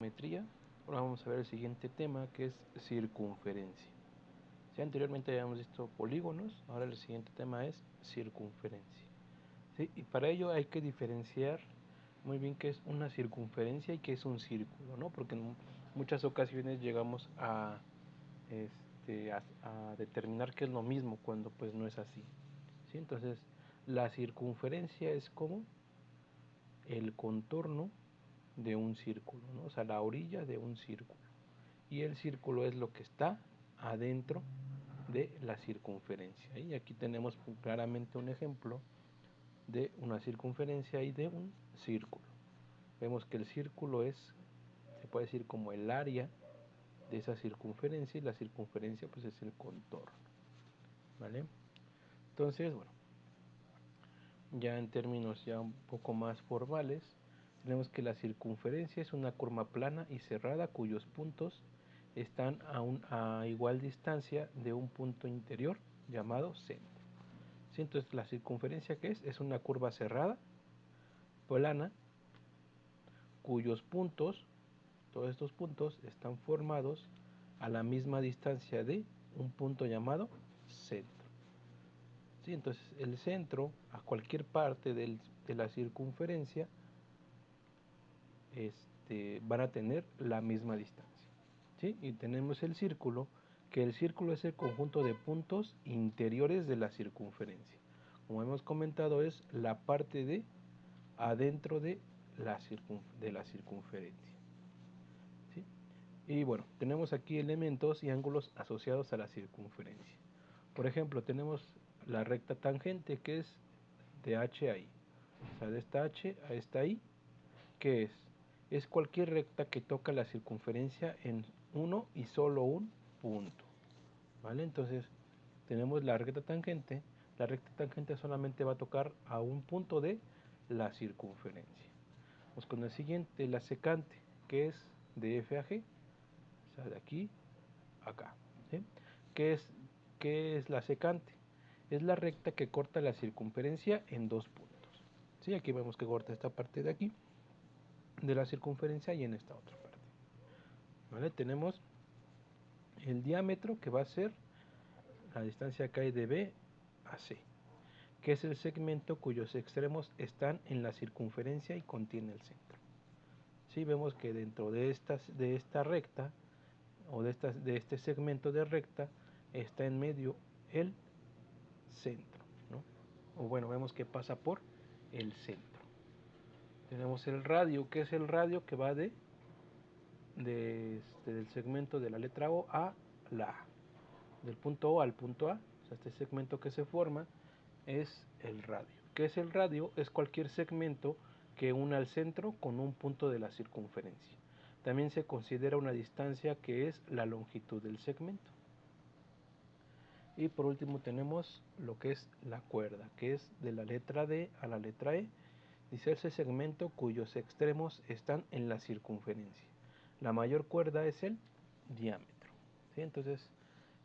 Geometría. Ahora vamos a ver el siguiente tema, que es circunferencia. Si anteriormente habíamos visto polígonos, ahora el siguiente tema es circunferencia. ¿Sí? Y para ello hay que diferenciar muy bien qué es una circunferencia y qué es un círculo, ¿no? Porque en muchas ocasiones llegamos a determinar que es lo mismo cuando pues no es así. ¿Sí? Entonces, la circunferencia es como el contorno de un círculo, ¿no? O sea, la orilla de un círculo. Y el círculo es lo que está adentro de la circunferencia. Y aquí tenemos claramente un ejemplo de una circunferencia y de un círculo. Vemos que el círculo se puede decir como el área de esa circunferencia, y la circunferencia pues es el contorno, ¿vale? Entonces, bueno, ya en términos ya un poco más formales, tenemos que la circunferencia es una curva plana y cerrada cuyos puntos están a igual distancia de un punto interior llamado centro. ¿Sí? Entonces, la circunferencia, ¿qué es? Es una curva cerrada, plana, cuyos puntos, todos estos puntos, están formados a la misma distancia de un punto llamado centro. ¿Sí? Entonces, el centro, a cualquier parte de la circunferencia, van a tener la misma distancia. ¿Sí? Y tenemos el círculo, que el círculo es el conjunto de puntos interiores de la circunferencia. Como hemos comentado, es la parte de adentro de la circunferencia. ¿Sí? Y bueno, tenemos aquí elementos y ángulos asociados a la circunferencia. Por ejemplo, tenemos la recta tangente, que es de H a I. O sea, de esta H a esta I, ¿qué es? Es cualquier recta que toca la circunferencia en uno y solo un punto, ¿vale? Entonces tenemos la recta tangente. La recta tangente solamente va a tocar a un punto de la circunferencia. Vamos con el siguiente, la secante, que es de F a G, o sea, de aquí a acá. ¿Sí? ¿Qué es la secante? Es la recta que corta la circunferencia en dos puntos. ¿Sí? Aquí vemos que corta esta parte de aquí de la circunferencia y en esta otra parte. ¿Vale? Tenemos el diámetro, que va a ser la distancia que hay de B a C, que es el segmento cuyos extremos están en la circunferencia y contiene el centro. ¿Sí? Vemos que dentro de esta recta, o de este segmento de recta, está en medio el centro, ¿no? O bueno, vemos que pasa por el centro. Tenemos el radio, que es el radio que va del segmento de la letra O a la A, del punto O al punto A. O sea, este segmento que se forma es el radio. ¿Qué es el radio? Es cualquier segmento que una al centro con un punto de la circunferencia. También se considera una distancia, que es la longitud del segmento. Y por último tenemos lo que es la cuerda, que es de la letra D a la letra E. Dice ese segmento cuyos extremos están en la circunferencia. La mayor cuerda es el diámetro. ¿Sí? Entonces,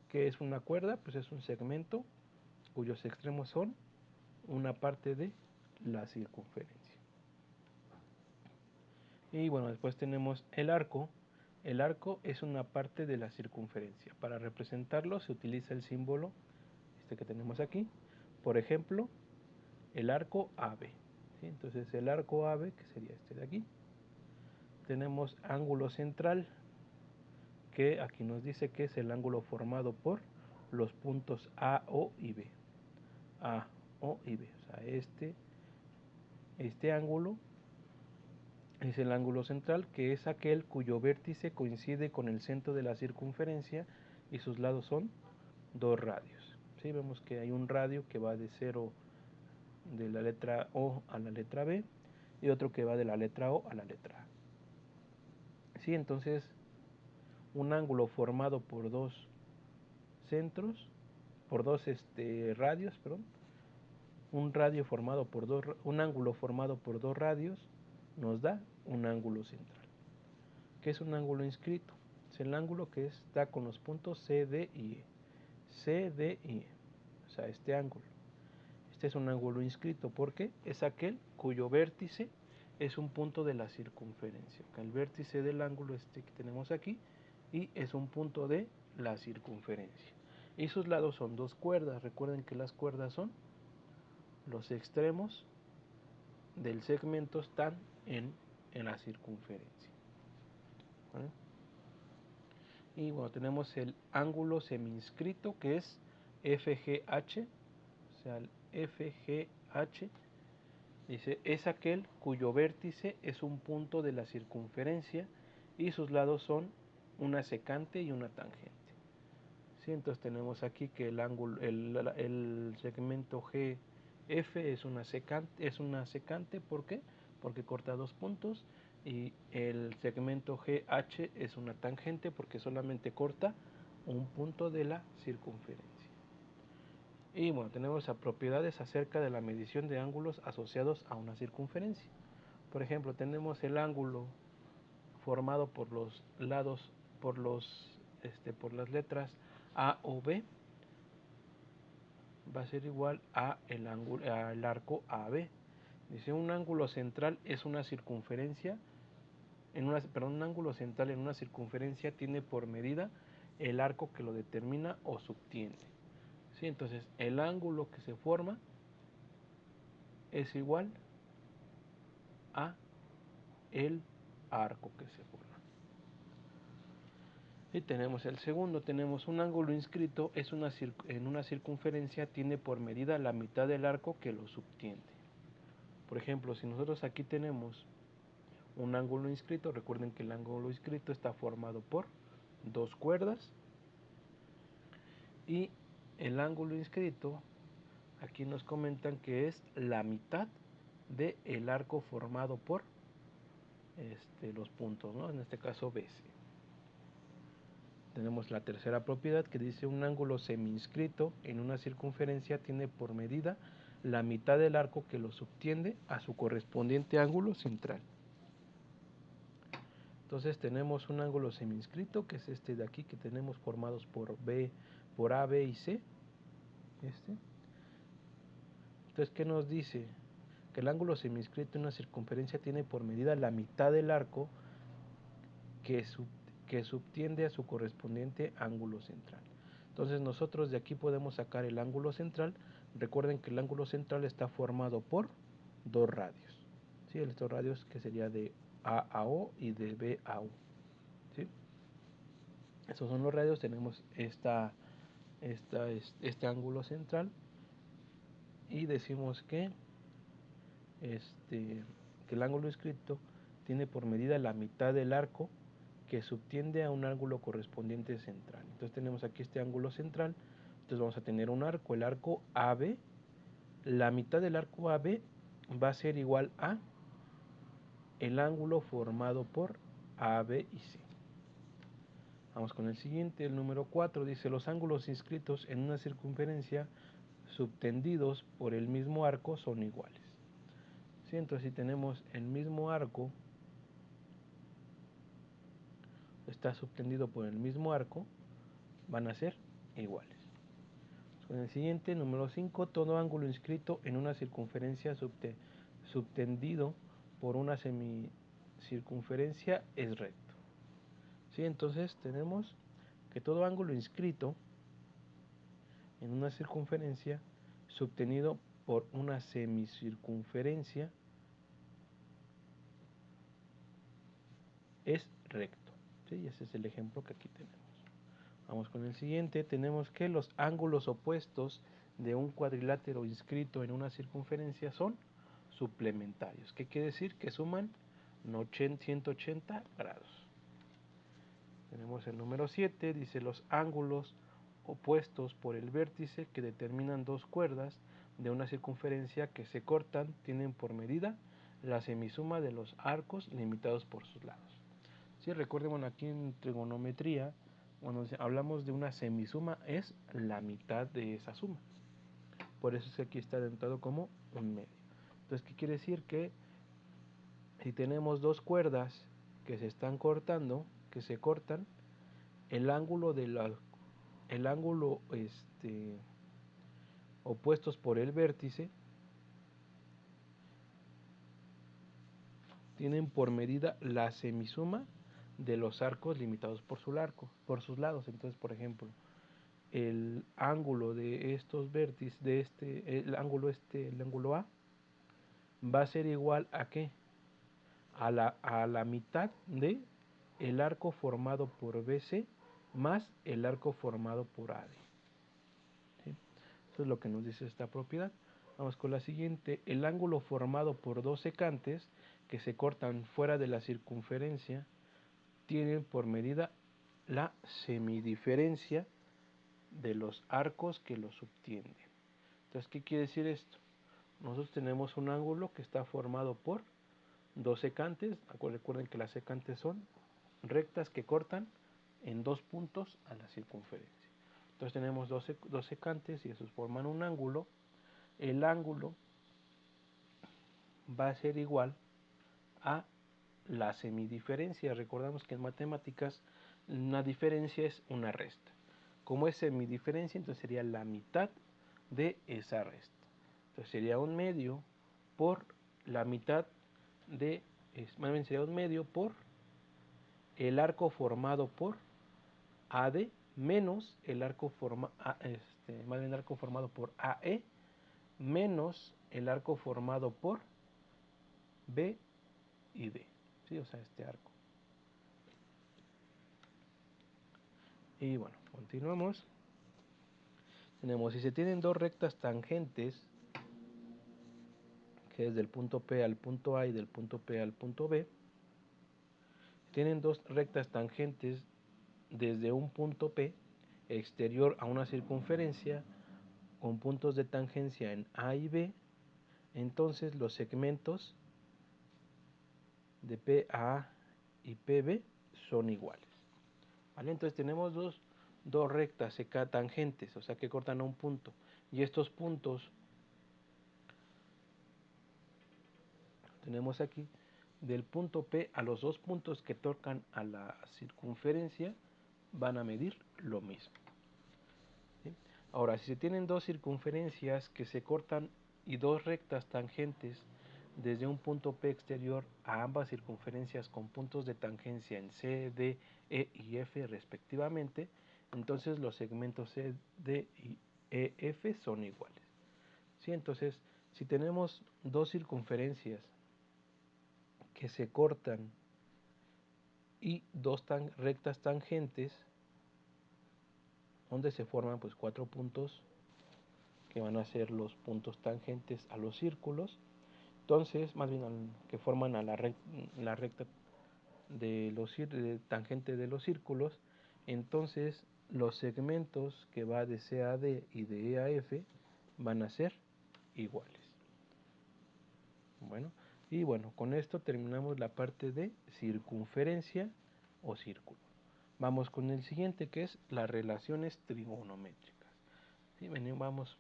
¿qué es una cuerda? Pues es un segmento cuyos extremos son una parte de la circunferencia. Y bueno, después tenemos el arco. El arco es una parte de la circunferencia. Para representarlo se utiliza el símbolo que tenemos aquí. Por ejemplo, el arco AB. ¿Sí? Entonces el arco AB, que sería este de aquí. Tenemos ángulo central, que aquí nos dice que es el ángulo formado por los puntos A, O y B. A, O y B. O sea, este ángulo es el ángulo central, que es aquel cuyo vértice coincide con el centro de la circunferencia y sus lados son dos radios. ¿Sí? Vemos que hay un radio que va de 0, de la letra O a la letra B, y otro que va de la letra O a la letra A. ¿Sí? Entonces, un ángulo formado por dos centros, por dos radios, perdón, un ángulo formado por dos radios nos da un ángulo central. ¿Qué es un ángulo inscrito? Es el ángulo que está con los puntos C, D y E. C, D y E. O sea, este ángulo. Este es un ángulo inscrito porque es aquel cuyo vértice es un punto de la circunferencia. Acá el vértice del ángulo que tenemos aquí y es un punto de la circunferencia. Y sus lados son dos cuerdas. Recuerden que las cuerdas son los extremos del segmento están en la circunferencia. ¿Vale? Y bueno, tenemos el ángulo semiinscrito que es FGH, o sea, el FGH dice es aquel cuyo vértice es un punto de la circunferencia y sus lados son una secante y una tangente. ¿Sí? Entonces tenemos aquí que el ángulo, el segmento GF es una secante, ¿por qué? Porque corta dos puntos, y el segmento GH es una tangente porque solamente corta un punto de la circunferencia. Y bueno, tenemos propiedades acerca de la medición de ángulos asociados a una circunferencia. Por ejemplo, tenemos el ángulo formado por los lados, por las letras A o B, va a ser igual a al arco AB. Dice un ángulo central es una circunferencia, un ángulo central en una circunferencia tiene por medida el arco que lo determina o subtiende. ¿Sí? Entonces el ángulo que se forma es igual a el arco que se forma. Y tenemos el segundo, tenemos un ángulo inscrito, en una circunferencia tiene por medida la mitad del arco que lo subtiende. Por ejemplo, si nosotros aquí tenemos un ángulo inscrito, recuerden que el ángulo inscrito está formado por dos cuerdas, y el ángulo inscrito aquí nos comentan que es la mitad del arco formado por los puntos, ¿no? En este caso BC. Tenemos la tercera propiedad que dice un ángulo semiinscrito en una circunferencia tiene por medida la mitad del arco que lo subtiende a su correspondiente ángulo central. Entonces tenemos un ángulo semiinscrito que es este de aquí que tenemos formados por A, B y C. Entonces, ¿qué nos dice? Que el ángulo semiinscrito en una circunferencia tiene por medida la mitad del arco que subtiende a su correspondiente ángulo central. Entonces nosotros de aquí podemos sacar el ángulo central. Recuerden que el ángulo central está formado por dos radios. ¿Sí? Estos radios que sería de A a O y de B a U. ¿Sí? Esos son los radios. Tenemos este ángulo central y decimos que el ángulo inscrito tiene por medida la mitad del arco que subtiende a un ángulo correspondiente central. Entonces tenemos aquí este ángulo central, entonces vamos a tener un arco, el arco AB, la mitad del arco AB va a ser igual a el ángulo formado por AB y C. Vamos con el siguiente, el número 4, dice los ángulos inscritos en una circunferencia subtendidos por el mismo arco son iguales. ¿Sí? Entonces si tenemos el mismo arco, está subtendido por el mismo arco, van a ser iguales. Con el siguiente, número 5, todo ángulo inscrito en una circunferencia subtendido por una semicircunferencia es recto. ¿Sí? Entonces tenemos que todo ángulo inscrito en una circunferencia subtendido por una semicircunferencia es recto. ¿Sí? Ese es el ejemplo que aquí tenemos. Vamos con el siguiente. Tenemos que los ángulos opuestos de un cuadrilátero inscrito en una circunferencia son suplementarios. ¿Qué quiere decir? Que suman 180 grados. Tenemos el número 7. Dice los ángulos opuestos por el vértice que determinan dos cuerdas de una circunferencia que se cortan tienen por medida la semisuma de los arcos limitados por sus lados. Sí, recuerden, bueno, aquí en trigonometría, cuando hablamos de una semisuma, es la mitad de esa suma. Por eso es que aquí está denotado como un medio. Entonces, ¿qué quiere decir? Que si tenemos dos cuerdas que se están cortando, que se cortan, el ángulo opuestos por el vértice tienen por medida la semisuma de los arcos limitados por sus lados. Entonces, por ejemplo, el ángulo de estos vértices, el ángulo A, va a ser igual a ¿qué? A la mitad de el arco formado por BC más el arco formado por AD. ¿Sí? Eso es lo que nos dice esta propiedad. Vamos con la siguiente. El ángulo formado por dos secantes que se cortan fuera de la circunferencia tienen por medida la semidiferencia de los arcos que los subtienden. Entonces, ¿qué quiere decir esto? Nosotros tenemos un ángulo que está formado por dos secantes. Recuerden que las secantes son rectas que cortan en dos puntos a la circunferencia. Entonces tenemos dos secantes y esos forman un ángulo. El ángulo va a ser igual a la semidiferencia. Recordamos que en matemáticas una diferencia es una resta. Como es semidiferencia, entonces sería la mitad de esa resta. Entonces sería un medio por la mitad de, más bien sería un medio por el arco formado por AD menos el arco formado por AE menos el arco formado por B y D. ¿Sí? O sea, este arco. Y bueno, continuamos. Tenemos, si se tienen dos rectas tangentes, que es del punto P al punto A y del punto P al punto B, tienen dos rectas tangentes desde un punto P exterior a una circunferencia con puntos de tangencia en A y B, entonces los segmentos de PA y PB son iguales. ¿Vale? Entonces tenemos dos rectas tangentes, o sea que cortan a un punto, y estos puntos tenemos aquí del punto P a los dos puntos que tocan a la circunferencia van a medir lo mismo. ¿Sí? Ahora, si se tienen dos circunferencias que se cortan y dos rectas tangentes desde un punto P exterior a ambas circunferencias con puntos de tangencia en C, D, E y F respectivamente, entonces los segmentos C, D y E, F son iguales. ¿Sí? Entonces, si tenemos dos circunferencias que se cortan y dos rectas tangentes, donde se forman pues cuatro puntos que van a ser los puntos tangentes a los círculos, entonces más bien que forman a la recta de tangente de los círculos, entonces los segmentos que va de C a D y de E a F van a ser iguales. Y bueno, con esto terminamos la parte de circunferencia o círculo. Vamos con el siguiente, que es las relaciones trigonométricas. ¿Sí? Vamos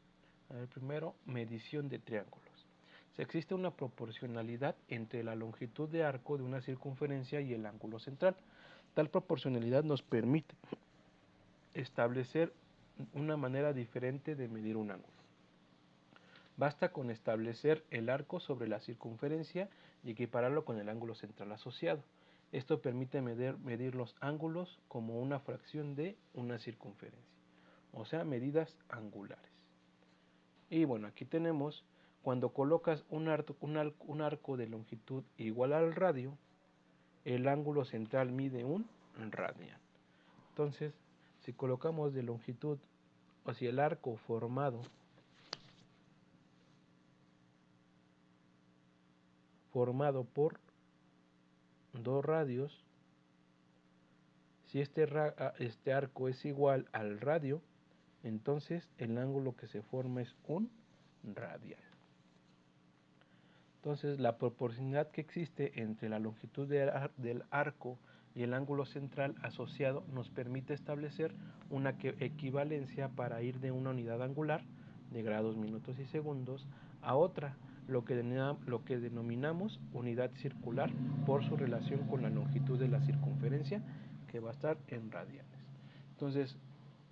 a ver primero, medición de triángulos. Si existe una proporcionalidad entre la longitud de arco de una circunferencia y el ángulo central. Tal proporcionalidad nos permite establecer una manera diferente de medir un ángulo. Basta con establecer el arco sobre la circunferencia y equipararlo con el ángulo central asociado. Esto permite medir los ángulos como una fracción de una circunferencia, o sea, medidas angulares. Y bueno, aquí tenemos, cuando colocas un arco de longitud igual al radio, el ángulo central mide un radian. Entonces, si colocamos de longitud, o si el arco formado por dos radios, si este arco es igual al radio, entonces el ángulo que se forma es un radian. Entonces la proporcionalidad que existe entre la longitud del arco y el ángulo central asociado nos permite establecer una equivalencia para ir de una unidad angular de grados, minutos y segundos a otra, lo que denominamos unidad circular por su relación con la longitud de la circunferencia, que va a estar en radianes. Entonces,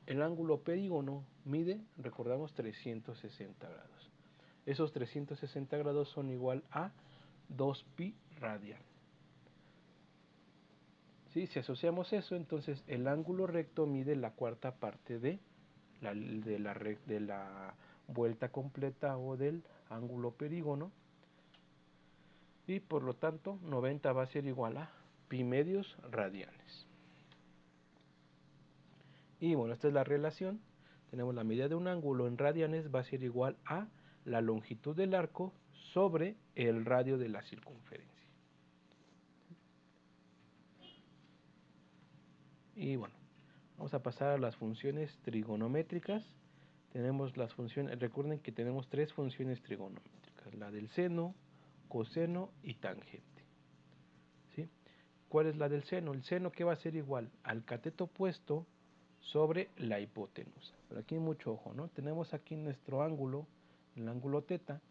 el ángulo perígono mide, recordamos, 360 grados. Esos 360 grados son igual a 2 pi radian. ¿Sí? Si asociamos eso, entonces el ángulo recto mide la cuarta parte de la vuelta completa o del ángulo perígono, y por lo tanto 90 va a ser igual a pi medios radianes. Y bueno, esta es la relación. Tenemos la medida de un ángulo en radianes va a ser igual a la longitud del arco sobre el radio de la circunferencia. Y bueno, vamos a pasar a las funciones trigonométricas. Tenemos las funciones, recuerden que tenemos tres funciones trigonométricas, la del seno, coseno y tangente. ¿Sí? ¿Cuál es la del seno? El seno, que va a ser igual al cateto opuesto sobre la hipotenusa. Pero aquí mucho ojo, ¿no? Tenemos aquí nuestro ángulo, el ángulo teta,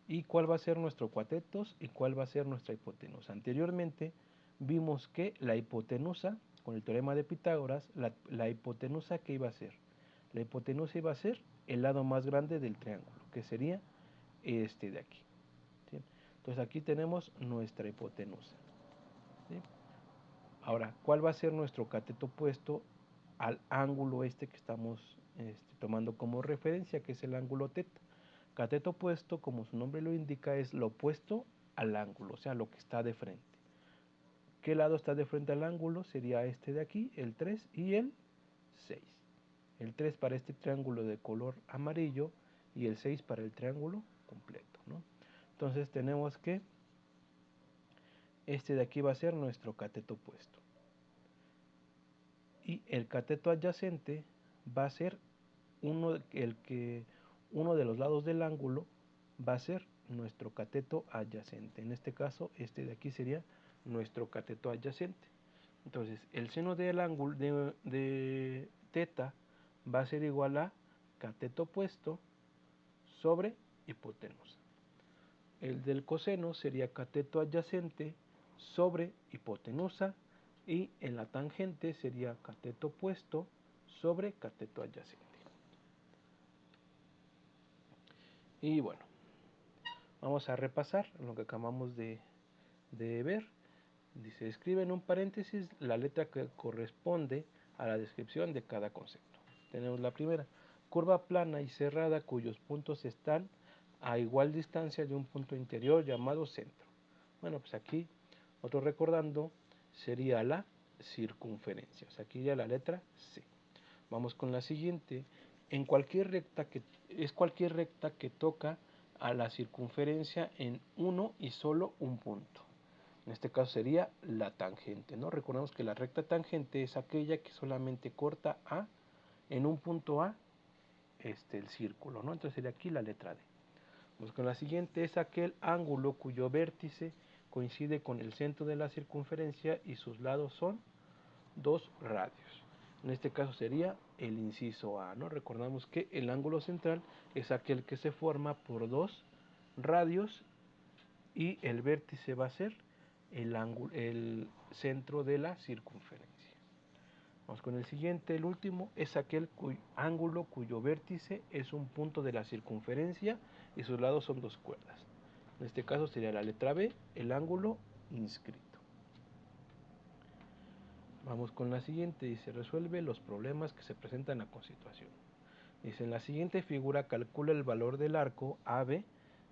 y cuál va a ser nuestro catetos y cuál va a ser nuestra hipotenusa. Anteriormente vimos que la hipotenusa, con el teorema de Pitágoras, la hipotenusa, ¿qué iba a ser? La hipotenusa iba a ser el lado más grande del triángulo, que sería este de aquí. ¿Sí? Entonces aquí tenemos nuestra hipotenusa. ¿Sí? Ahora, ¿cuál va a ser nuestro cateto opuesto al ángulo este que estamos tomando como referencia, que es el ángulo teta? Cateto opuesto, como su nombre lo indica, es lo opuesto al ángulo, o sea, lo que está de frente. ¿Qué lado está de frente al ángulo? Sería este de aquí, el 3 y el 6. El 3 para este triángulo de color amarillo y el 6 para el triángulo completo, ¿no? Entonces tenemos que este de aquí va a ser nuestro cateto opuesto. Y el cateto adyacente va a ser uno de los lados del ángulo va a ser nuestro cateto adyacente. En este caso, este de aquí sería nuestro cateto adyacente. Entonces, el seno del ángulo de teta va a ser igual a cateto opuesto sobre hipotenusa. El del coseno sería cateto adyacente sobre hipotenusa, y en la tangente sería cateto opuesto sobre cateto adyacente. Y bueno, vamos a repasar lo que acabamos de ver. Dice, escribe en un paréntesis la letra que corresponde a la descripción de cada concepto. Tenemos la primera: curva plana y cerrada cuyos puntos están a igual distancia de un punto interior llamado centro. Bueno, pues aquí, otro recordando, sería la circunferencia. O sea, aquí ya la letra C. Vamos con la siguiente. Cualquier recta que toca a la circunferencia en uno y solo un punto. En este caso sería la tangente, ¿no? Recordemos que la recta tangente es aquella que solamente corta en un punto A el círculo, ¿no? Entonces sería aquí la letra D. Vamos con la siguiente: es aquel ángulo cuyo vértice coincide con el centro de la circunferencia y sus lados son 2 radios. En este caso sería el inciso A, ¿no? Recordamos que el ángulo central es aquel que se forma por 2 radios y el vértice va a ser el centro de la circunferencia. Vamos con el siguiente, el último: es aquel ángulo cuyo vértice es un punto de la circunferencia y sus lados son 2 cuerdas. En este caso sería la letra B, el ángulo inscrito. Vamos con la siguiente, dice, resuelve los problemas que se presentan a continuación. Dice, en la siguiente figura calcula el valor del arco AB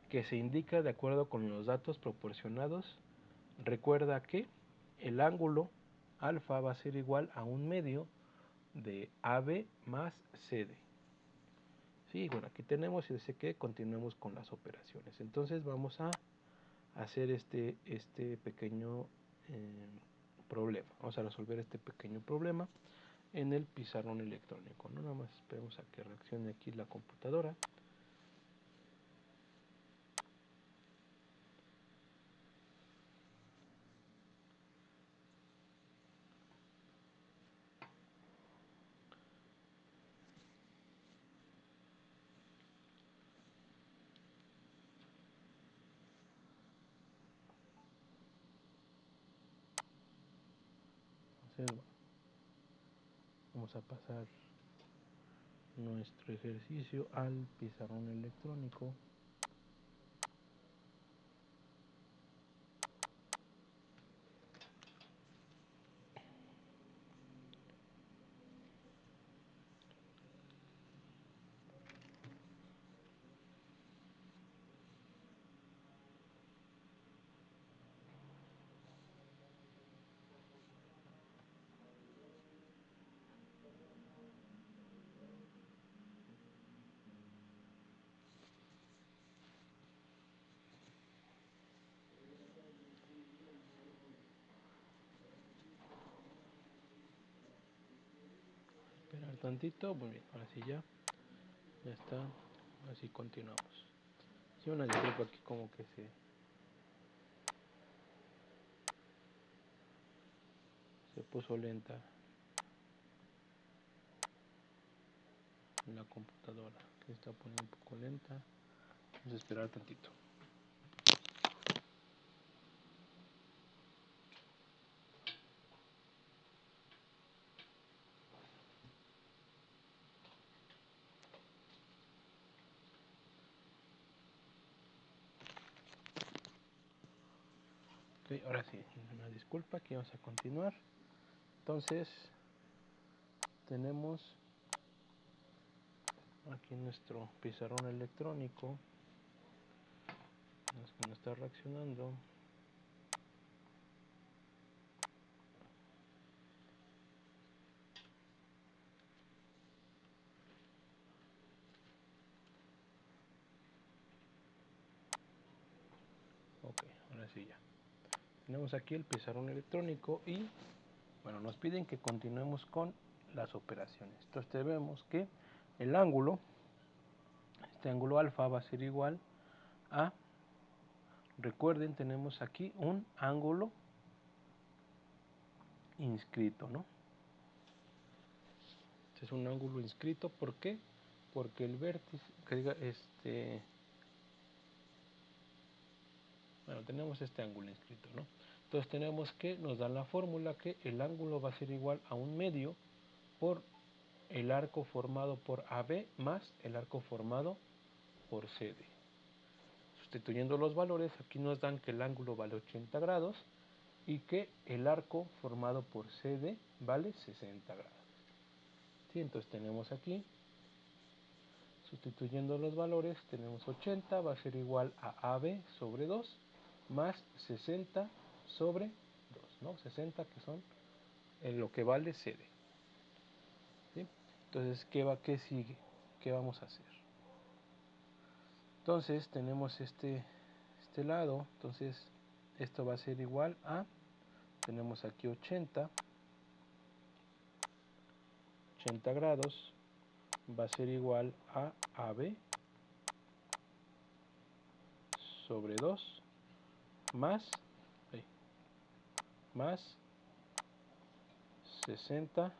que se indica de acuerdo con los datos proporcionados. Recuerda que el ángulo alfa va a ser igual a un medio de AB más CD. Sí, bueno, aquí tenemos y dice que continuemos con las operaciones. Entonces vamos a hacer este pequeño problema. Vamos a resolver este pequeño problema en el pizarrón electrónico, ¿no? Nada más esperemos a que reaccione aquí la computadora. Entonces, vamos a pasar nuestro ejercicio al pizarrón electrónico. tantito. Muy bien, ahora sí ya está. Así continuamos. Sí, una disculpa aquí como que se puso lenta en la computadora, que está poniendo un poco lenta. Vamos a esperar tantito. Ok, ahora sí, una disculpa, aquí vamos a continuar. Entonces, tenemos aquí nuestro pizarrón electrónico, que no está reaccionando. Ok, ahora sí ya. Tenemos aquí el pizarrón electrónico y bueno, nos piden que continuemos con las operaciones. Entonces vemos que el ángulo, este ángulo alfa va a ser igual a, recuerden, tenemos aquí un ángulo inscrito, ¿no? Este es un ángulo inscrito, ¿por qué? Porque el vértice, bueno, tenemos este ángulo inscrito, ¿no? Entonces tenemos que, nos dan la fórmula que el ángulo va a ser igual a un medio por el arco formado por AB más el arco formado por CD. Sustituyendo los valores, aquí nos dan que el ángulo vale 80 grados y que el arco formado por CD vale 60 grados. ¿Sí? Entonces tenemos aquí, sustituyendo los valores, tenemos 80, va a ser igual a AB sobre 2 más 60 sobre 2, ¿no? 60 que son en lo que vale CD. ¿Sí? Entonces, ¿qué sigue? ¿Qué vamos a hacer? Entonces, tenemos este lado, entonces esto va a ser igual a, tenemos aquí 80 grados, va a ser igual a AB sobre 2 más 60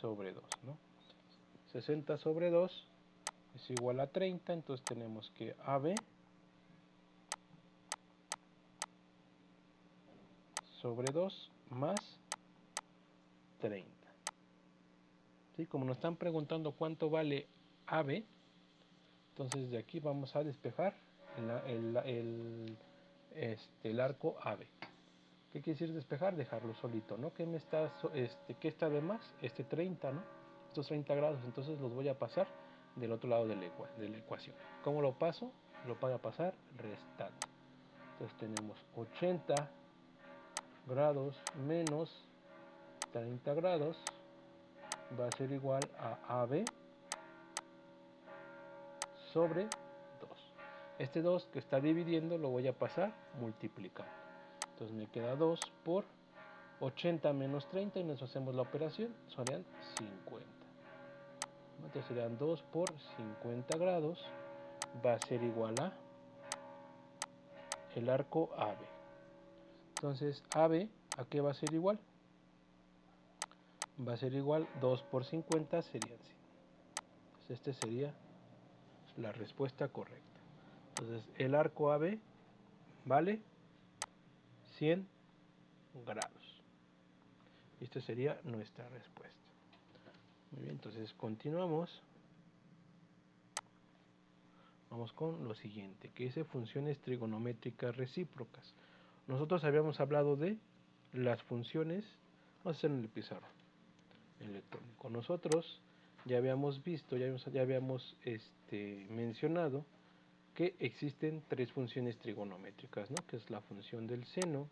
sobre 2, ¿no? 60 sobre 2 es igual a 30, entonces tenemos que AB sobre 2 más 30. ¿Sí? Como nos están preguntando cuánto vale AB, entonces de aquí vamos a despejar el arco AB. ¿Qué quiere decir despejar? Dejarlo solito, ¿no? ¿Qué está de más? 30, ¿no? Estos 30 grados, entonces los voy a pasar del otro lado de la ecuación. ¿Cómo lo paso? Lo voy a pasar restando. Entonces tenemos 80 grados menos 30 grados va a ser igual a AB sobre 2. Este 2 que está dividiendo lo voy a pasar multiplicando. Entonces me queda 2 por 80 menos 30 y nos hacemos la operación, serían 50. Entonces serían 2 por 50 grados, va a ser igual a el arco AB. Entonces AB, ¿a qué va a ser igual? Va a ser igual 2 por 50 serían 100. Entonces este sería la respuesta correcta. Entonces el arco AB vale 100 grados. Y esta sería nuestra respuesta. Muy bien, entonces continuamos. Vamos con lo siguiente, que dice funciones trigonométricas recíprocas. Nosotros habíamos hablado de las funciones, vamos a hacer en el pizarrón electrónico. Nosotros ya habíamos visto, ya habíamos mencionado que existen tres funciones trigonométricas, ¿no? Que es la función del seno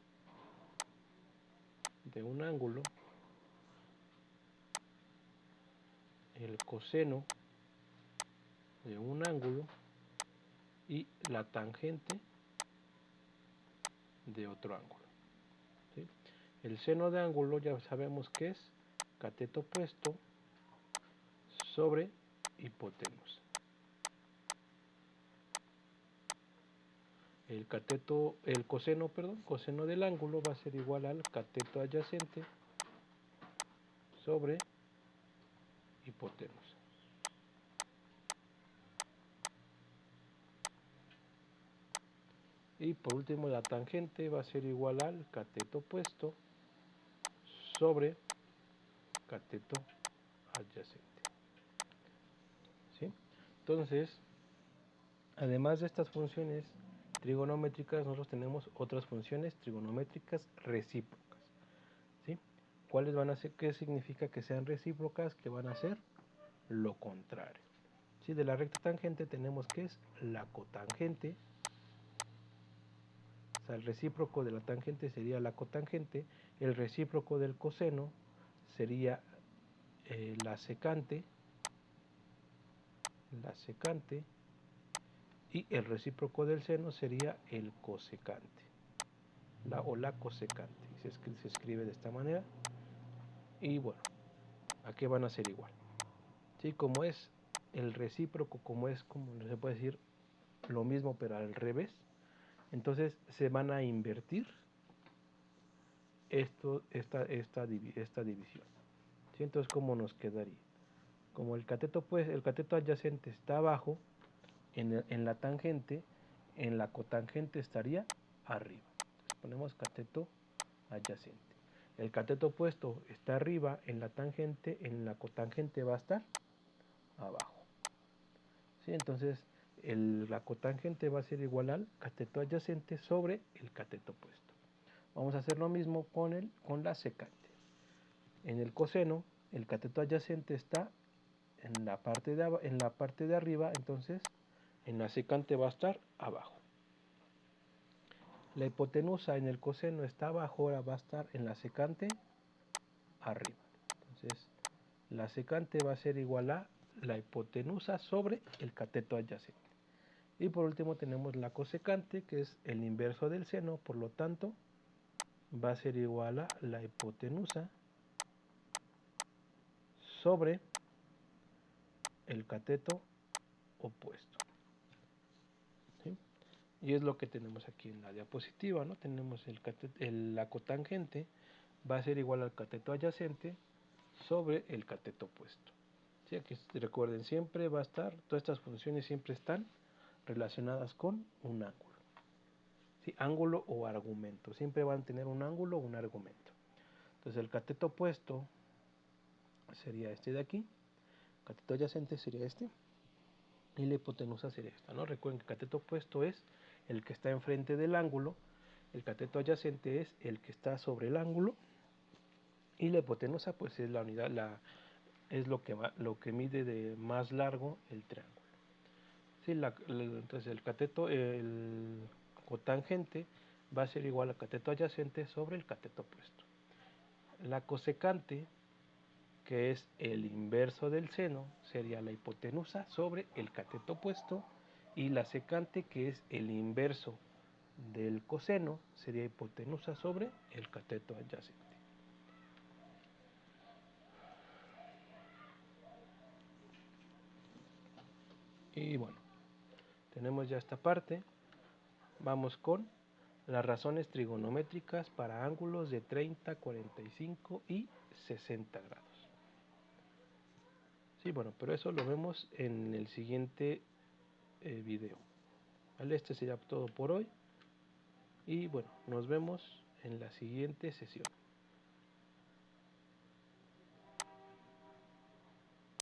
de un ángulo, el coseno de un ángulo y la tangente de otro ángulo. ¿Sí? El seno de ángulo ya sabemos que es cateto opuesto sobre hipotenusa. El coseno del ángulo va a ser igual al cateto adyacente sobre hipotenusa. Y por último la tangente va a ser igual al cateto opuesto sobre cateto adyacente. ¿Sí? Entonces, además de estas funciones trigonométricas, nosotros tenemos otras funciones trigonométricas recíprocas. ¿Sí? ¿Cuáles van a ser? ¿Qué significa que sean recíprocas? Que van a ser lo contrario. ¿Sí? De la recta tangente tenemos que es la cotangente. O sea, el recíproco de la tangente sería la cotangente. El recíproco del coseno sería la secante. Y el recíproco del seno sería el cosecante. La cosecante. Se escribe de esta manera. Y bueno, ¿a qué van a ser igual? ¿Sí? Como es el recíproco, como se puede decir, lo mismo pero al revés, entonces se van a invertir esta división. ¿Sí? Entonces, ¿cómo nos quedaría? Como el cateto adyacente está abajo, en la tangente, en la cotangente estaría arriba. Entonces ponemos cateto adyacente. El cateto opuesto está arriba en la tangente, en la cotangente va a estar abajo. ¿Sí? Entonces la cotangente va a ser igual al cateto adyacente sobre el cateto opuesto. Vamos a hacer lo mismo con la secante. En el coseno, el cateto adyacente está en la parte de arriba, entonces en la secante va a estar abajo. La hipotenusa en el coseno está abajo, ahora va a estar en la secante arriba. Entonces la secante va a ser igual a la hipotenusa sobre el cateto adyacente. Y por último tenemos la cosecante, que es el inverso del seno, por lo tanto va a ser igual a la hipotenusa sobre el cateto opuesto. ¿Sí? Y es lo que tenemos aquí en la diapositiva, ¿no? Tenemos la cotangente va a ser igual al cateto adyacente sobre el cateto opuesto. ¿Sí? Aquí recuerden, siempre va a estar, todas estas funciones siempre están relacionadas con un ángulo. ¿Sí? Ángulo o argumento, siempre van a tener un ángulo o un argumento. Entonces el cateto opuesto sería este de aquí, el cateto adyacente sería este, y la hipotenusa sería esta, ¿no? Recuerden que el cateto opuesto es el que está enfrente del ángulo, el cateto adyacente es el que está sobre el ángulo, y la hipotenusa pues es la unidad, es lo que mide de más largo el triángulo. Sí, entonces el cotangente va a ser igual al cateto adyacente sobre el cateto opuesto. La cosecante, que es el inverso del seno, sería la hipotenusa sobre el cateto opuesto, y la secante, que es el inverso del coseno, sería hipotenusa sobre el cateto adyacente. Y bueno, tenemos ya esta parte. Vamos con las razones trigonométricas para ángulos de 30, 45 y 60 grados. Sí, bueno, pero eso lo vemos en el siguiente video. ¿Vale? Este sería todo por hoy. Y bueno, nos vemos en la siguiente sesión.